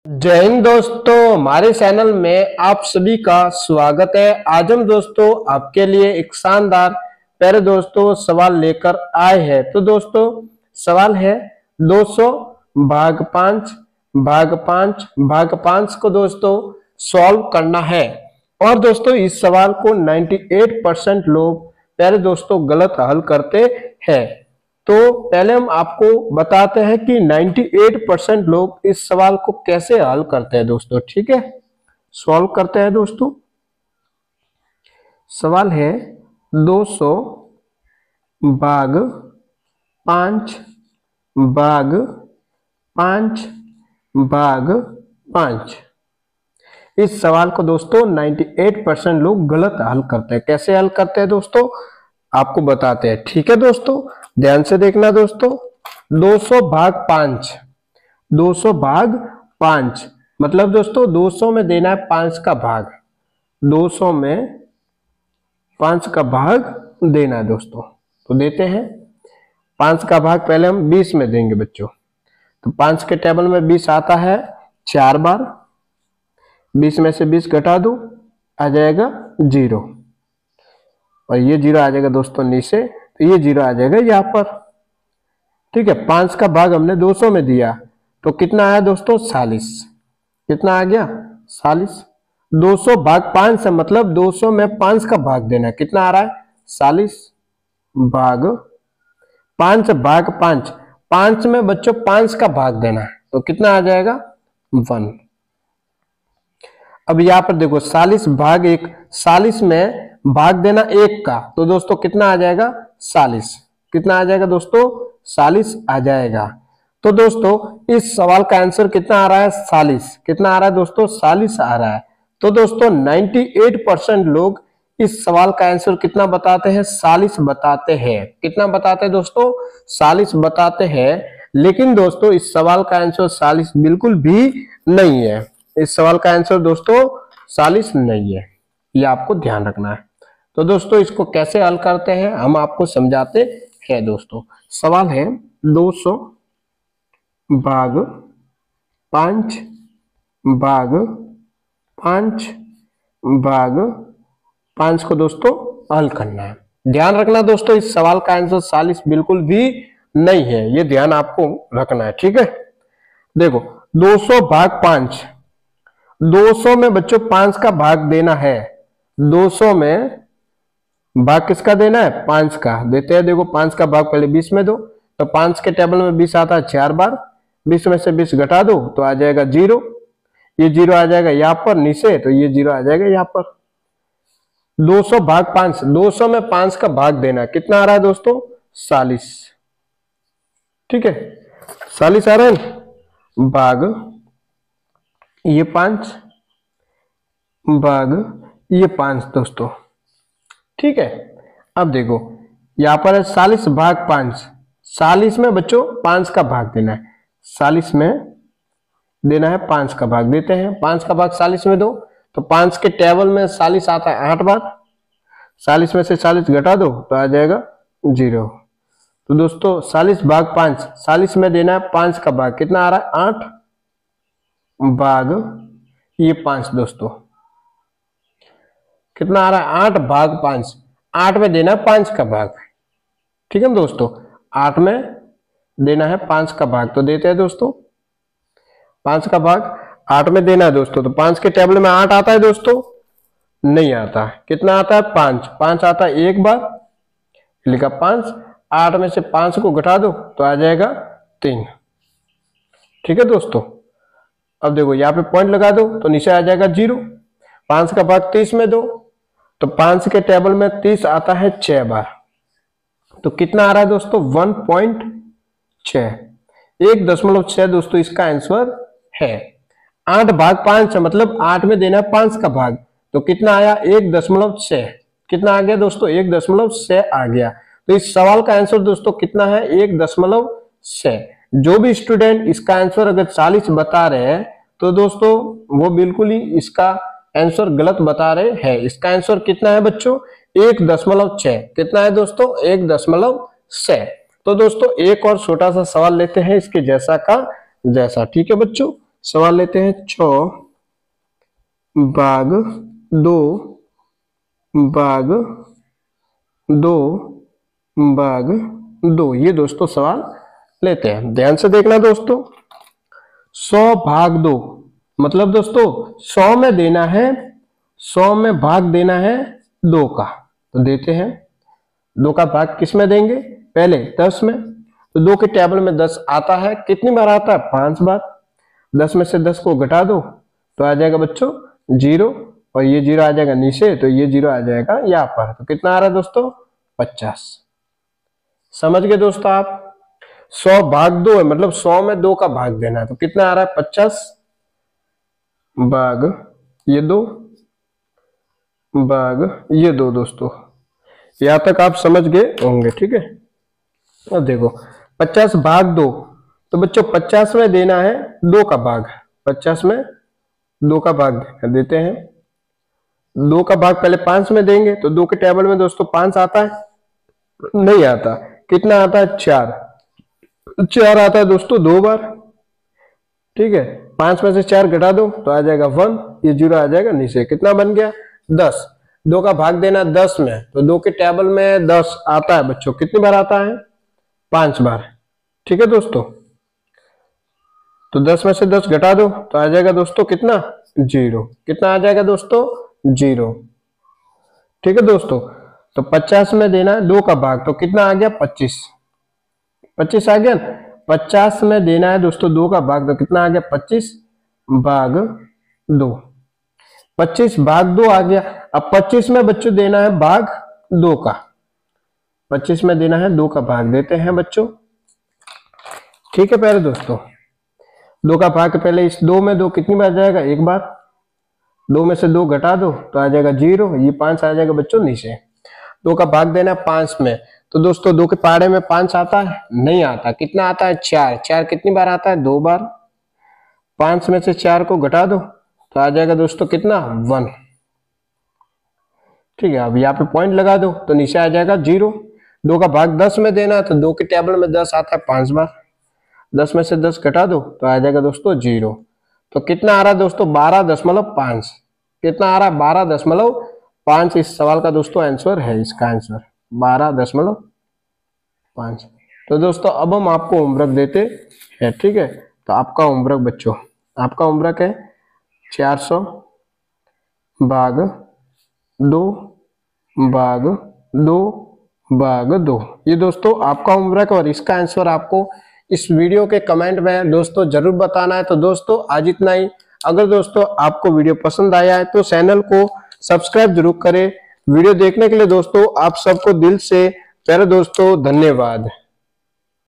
जय हिंद दोस्तों, हमारे चैनल में आप सभी का स्वागत है। आज हम दोस्तों आपके लिए एक शानदार प्यारे दोस्तों सवाल लेकर आए हैं। तो दोस्तों सवाल है 200 भाग 5 भाग 5 भाग 5 को दोस्तों सॉल्व करना है। और दोस्तों इस सवाल को 98% लोग प्यारे दोस्तों गलत हल करते हैं। तो पहले हम आपको बताते हैं कि 98% लोग इस सवाल को कैसे हल करते हैं दोस्तों। ठीक है, सॉल्व करते हैं दोस्तों। सवाल है 200 भाग 5 भाग 5 भाग 5। इस सवाल को दोस्तों 98% लोग गलत हल करते हैं। कैसे हल करते हैं दोस्तों आपको बताते हैं। ठीक है दोस्तों, ध्यान से देखना दोस्तों। 200 भाग 5, 200 भाग 5 मतलब दोस्तों 200 में देना है 5 का भाग, 200 में 5 का भाग देना है दोस्तों। तो देते हैं 5 का भाग पहले हम 20 में देंगे बच्चों। तो 5 के टेबल में 20 आता है 4 बार, 20 में से 20 घटा दो, आ जाएगा 0 और ये 0 आ जाएगा दोस्तों नीचे, तो ये 0 आ जाएगा यहाँ पर। ठीक है, 5 का भाग हमने 200 में दिया तो कितना आया दोस्तों 40। कितना आ गया 40। 200 भाग 5 है मतलब 200 में 5 का भाग देना, कितना आ रहा है 40 भाग 5 भाग 5, 5 में बच्चों 5 का भाग देना है तो कितना आ जाएगा 1। अब यहां पर देखो 40 भाग 1, 40 में भाग देना 1 का, तो दोस्तों कितना आ जाएगा 40। कितना आ जाएगा दोस्तों 40 आ जाएगा। तो दोस्तों इस सवाल का आंसर कितना आ रहा है 40। कितना आ रहा है दोस्तों 40 आ रहा है। तो दोस्तों 98% लोग इस सवाल का आंसर कितना बताते हैं 40 बताते हैं। कितना बताते हैं दोस्तों 40 बताते हैं। लेकिन दोस्तों इस सवाल का आंसर 40 बिल्कुल भी नहीं है। इस सवाल का आंसर दोस्तों 40 नहीं है, ये आपको ध्यान रखना है। तो दोस्तों इसको कैसे हल करते हैं हम आपको समझाते हैं दोस्तों। सवाल है 200 भाग 5 भाग 5 भाग 5 को दोस्तों हल करना है। ध्यान रखना दोस्तों इस सवाल का आंसर 40 बिल्कुल भी नहीं है, ये ध्यान आपको रखना है। ठीक है, देखो 200 भाग 5, 200 में बच्चों 5 का भाग देना है। 200 में भाग किसका देना है 5 का देते हैं। देखो 5 का भाग पहले 20 में दो, तो 5 के टेबल में 20 आता है 4 बार, 20 में से 20 घटा दो तो आ जाएगा 0। ये 0 आ जाएगा यहाँ पर नीचे, तो ये 0 आ जाएगा यहाँ पर। 200 भाग 5, 200 में 5 का भाग देना, कितना आ रहा है दोस्तों 40। ठीक है, 40 आ रहा है भाग ये 5 भाग ये 5 दोस्तों। ठीक है, अब देखो यहां पर है 40 भाग 5, 40 में बच्चों 5 का भाग देना है। 40 में देना है 5 का भाग, देते हैं 5 का भाग 40 में दो, तो 5 के टेबल में 40 आता है 8 बार, 40 में से 40 घटा दो तो आ जाएगा 0। तो दोस्तों 40 भाग 5, 40 में देना है 5 का भाग, कितना आ रहा है 8 भाग ये 5 दोस्तों। कितना आ रहा है 8 भाग 5, 8 में देना है 5 का भाग। ठीक है दोस्तों, 8 में देना है 5 का भाग, तो देते हैं दोस्तों 5 का भाग 8 में देना है दोस्तों। तो 5 के टेबल में 8 आता है दोस्तों, नहीं आता। कितना आता है 5, 5 आता है 1 बार, लिखा 5, 8 में से 5 को घटा दो तो आ जाएगा 3। ठीक है दोस्तों, अब देखो यहाँ पे पॉइंट लगा दो तो नीचे आ जाएगा 0। 5 का भाग 30 में दो, तो 5 के टेबल में 30 आता है 6 बार, तो कितना आ रहा है दोस्तों 1.6, 1.6 दोस्तों इसका आंसर है। 8 भाग 5 है मतलब 8 में देना है 5 का भाग, तो कितना आया 1.6। कितना आ गया दोस्तों 1.6 आ गया। तो इस सवाल का आंसर दोस्तों कितना है 1.6। जो भी स्टूडेंट इसका आंसर अगर 40 बता रहे हैं तो दोस्तों वो बिल्कुल ही इसका आंसर गलत बता रहे हैं। इसका आंसर कितना है बच्चों 1.6। कितना है दोस्तों 1.6। तो दोस्तों एक और छोटा सा सवाल लेते हैं इसके जैसा का जैसा। ठीक है बच्चों, सवाल लेते हैं 6 भाग 2 भाग 2 भाग 2। ये दोस्तों सवाल लेते हैं, ध्यान से देखना दोस्तों। 100 भाग 2 मतलब दोस्तों 100 में देना है, 100 में भाग देना है 2 का, तो देते हैं 2 का भाग किस में देंगे, पहले 10 में। तो 2 के टेबल में 10 आता है, कितनी बार आता है, 5 बार। 10 में से 10 को घटा दो तो आ जाएगा बच्चों 0, और ये 0 आ जाएगा नीचे, तो ये 0 आ जाएगा यहाँ पर। तो कितना आ रहा है दोस्तों, 50। समझ गए दोस्तों आप। 100 भाग 2 है, मतलब 100 में 2 का भाग देना है, तो कितना आ रहा है, 50 भाग ये 2 भाग ये 2। दोस्तों यहां तक आप समझ गए होंगे, ठीक है। अब देखो 50 भाग 2, तो बच्चों 50 में देना है 2 का भाग, 50 में 2 का भाग देते हैं। 2 का भाग पहले 5 में देंगे, तो 2 के टेबल में दोस्तों 5 आता है, नहीं आता। कितना आता है, 4 आता है दोस्तों 2 बार, ठीक है। 5 में से 4 घटा दो तो आ जाएगा 1, ये 0 आ जाएगा नीचे। कितना बन गया, 10। 2 का भाग देना 10 में, तो 2 के टेबल में 10 आता है बच्चों, कितनी बार आता है, 5 बार, ठीक है दोस्तों। तो 10 में से 10 घटा दो तो आ जाएगा दोस्तों कितना, 0। कितना आ जाएगा दोस्तों, 0, ठीक है दोस्तों। तो 50 में देना है 2 का भाग, तो कितना आ गया, 25। 25 आ गया। 50 में देना है दोस्तों 2 का भाग, तो कितना आ गया, 25 भाग 2। 25 भाग 2 आ गया। अब 25 में बच्चों देना है भाग 2 का, 25 में देना है 2 का भाग, देते हैं बच्चों, ठीक है। पहले दोस्तों 2 का भाग पहले इस 2 में 2 कितनी बार जाएगा, 1 बार। 2 में से 2 घटा दो तो आ जाएगा 0, ये 5 आ जाएगा बच्चों नीचे। 2 का भाग देना है 5 में, तो दोस्तों 2 के पहाड़े में 5 आता है, नहीं आता। कितना आता है, 4। 4 कितनी बार आता है, 2 बार। 5 में से 4 को घटा दो तो आ जाएगा दोस्तों कितना, 1, ठीक है। अब यहाँ पे पॉइंट लगा दो तो नीचे आ जाएगा 0। 2 का भाग 10 में देना है, तो 2 के टेबल में 10 आता है 5 बार। 10 में से 10 घटा दो तो आ जाएगा दोस्तों 0। तो कितना आ रहा है दोस्तों, 12.5। कितना आ रहा है, 12.5। इस सवाल का दोस्तों आंसर है, इसका आंसर 12.5। तो दोस्तों अब हम आपको होमवर्क देते हैं, ठीक है। तो आपका होमवर्क बच्चों, आपका होमवर्क है 400 भाग 2 भाग 2 भाग 2। ये दोस्तों आपका होमवर्क, और इसका आंसर आपको इस वीडियो के कमेंट में दोस्तों जरूर बताना है। तो दोस्तों आज इतना ही। अगर दोस्तों आपको वीडियो पसंद आया है तो चैनल को सब्सक्राइब जरूर करें। वीडियो देखने के लिए दोस्तों आप सबको दिल से प्यारे दोस्तों धन्यवाद।